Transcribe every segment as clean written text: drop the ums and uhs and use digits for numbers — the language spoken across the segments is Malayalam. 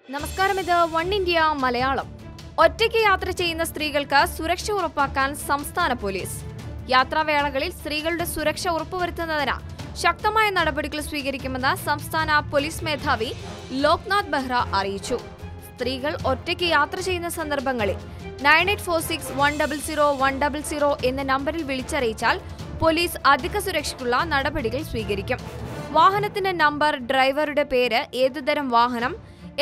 നമസ്കാരം, ഇത് വൺ ഇന്ത്യ മലയാളം. ഒറ്റയ്ക്ക് യാത്ര ചെയ്യുന്ന സ്ത്രീകൾക്ക് സുരക്ഷ ഉറപ്പാക്കാൻ സംസ്ഥാന പോലീസ്. യാത്രാവേളകളിൽ സ്ത്രീകളുടെ സുരക്ഷ ഉറപ്പുവരുത്തുന്നതിന് ശക്തമായ നടപടികൾ സ്വീകരിക്കുമെന്ന് സംസ്ഥാന പോലീസ് മേധാവി ലോക്നാഥ് ബെഹ്റ അറിയിച്ചു. സ്ത്രീകൾ ഒറ്റയ്ക്ക് യാത്ര ചെയ്യുന്ന സന്ദർഭങ്ങളിൽ 9846100100 എന്ന നമ്പറിൽ വിളിച്ചറിയിച്ചാൽ പോലീസ് അധിക സുരക്ഷയ്ക്കുള്ള നടപടികൾ സ്വീകരിക്കും. വാഹനത്തിന്റെ നമ്പർ, ഡ്രൈവറുടെ പേര്, ഏതുതരം വാഹനം,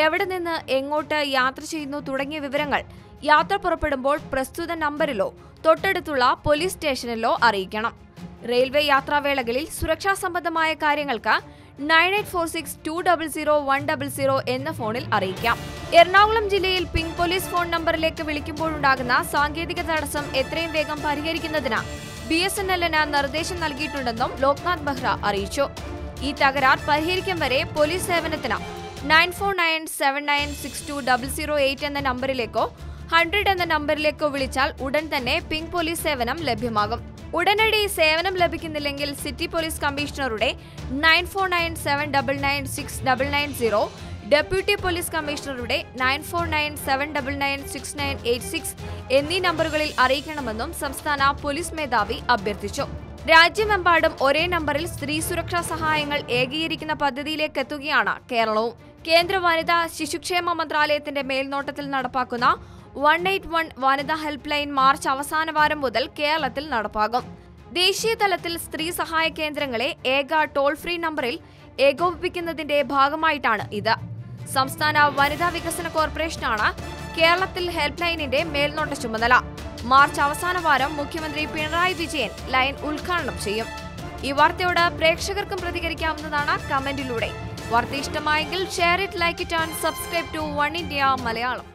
എവിടെ നിന്ന് എങ്ങോട്ട് യാത്ര ചെയ്യുന്നു തുടങ്ങിയ വിവരങ്ങൾ യാത്ര പുറപ്പെടുമ്പോൾ പ്രസ്തുത നമ്പറിലോ തൊട്ടടുത്തുള്ള പോലീസ് സ്റ്റേഷനിലോ അറിയിക്കണം. റെയിൽവേ യാത്രാവേളകളിൽ സുരക്ഷാ സംബന്ധമായ കാര്യങ്ങൾക്ക് 9846200100 എന്ന ഫോണിൽ അറിയിക്കാം. എറണാകുളം ജില്ലയിൽ പിങ്ക് പോലീസ് ഫോൺ നമ്പറിലേക്ക് വിളിക്കുമ്പോഴുണ്ടാകുന്ന സാങ്കേതിക തടസ്സം എത്രയും വേഗം പരിഹരിക്കുന്നതിന് BSNL-ന് നിർദ്ദേശം നൽകിയിട്ടുണ്ടെന്നും ലോക്നാഥ് ബെഹ്റ അറിയിച്ചു. ഈ തകരാർ പരിഹരിക്കും വരെ പോലീസ് സേവനത്തിന് 9497962008 എന്ന നമ്പറിലേക്കോ 100 എന്ന നമ്പറിലേക്കോ വിളിച്ചാൽ ഉടൻ തന്നെ പിങ്ക് പോലീസ് സേവനം ലഭ്യമാകും. ഉടനടി സേവനം ലഭിക്കുന്നില്ലെങ്കിൽ സിറ്റി പോലീസ് കമ്മീഷണറുടെ 9497996990, ഡെപ്യൂട്ടി പോലീസ് കമ്മീഷണറുടെ 9497996986 എന്നീ നമ്പറുകളിൽ അറിയിക്കണമെന്നും സംസ്ഥാന പോലീസ് മേധാവി അഭ്യർത്ഥിച്ചു. രാജ്യമെമ്പാടും ഒരേ നമ്പറിൽ സ്ത്രീ സുരക്ഷാ സഹായങ്ങൾ ഏകീകരിക്കുന്ന പദ്ധതിയിലേക്ക് എത്തുകയാണ് കേരളവും. കേന്ദ്ര വനിതാ ശിശുക്ഷേമ മന്ത്രാലയത്തിന്റെ മേൽനോട്ടത്തിൽ നടപ്പാക്കുന്ന 181 വനിതാ ഹെൽപ്പ് ലൈൻ മാർച്ച് അവസാന വാരം മുതൽ കേരളത്തിൽ നടപ്പാകും. ദേശീയ തലത്തിൽ സ്ത്രീ സഹായ കേന്ദ്രങ്ങളെ ഏക ടോൾ ഫ്രീ നമ്പറിൽ ഏകോപിപ്പിക്കുന്നതിന്റെ ഭാഗമായിട്ടാണ് ഇത്. സംസ്ഥാന വനിതാ വികസന കോർപ്പറേഷനാണ് കേരളത്തിൽ ഹെൽപ്പ് ലൈനിന്റെ മേൽനോട്ട ചുമതല. മാർച്ച് അവസാന വാരം മുഖ്യമന്ത്രി പിണറായി വിജയൻ ലൈൻ ഉദ്ഘാടനം ചെയ്യും. ഈ വാർത്തയോട് പ്രേക്ഷകർക്കും പ്രതികരിക്കാവുന്നതാണ് കമന്റിലൂടെ. വാർത്ത ഇഷ്ടമായെങ്കിൽ share it, like it and subscribe to One India Malayalam.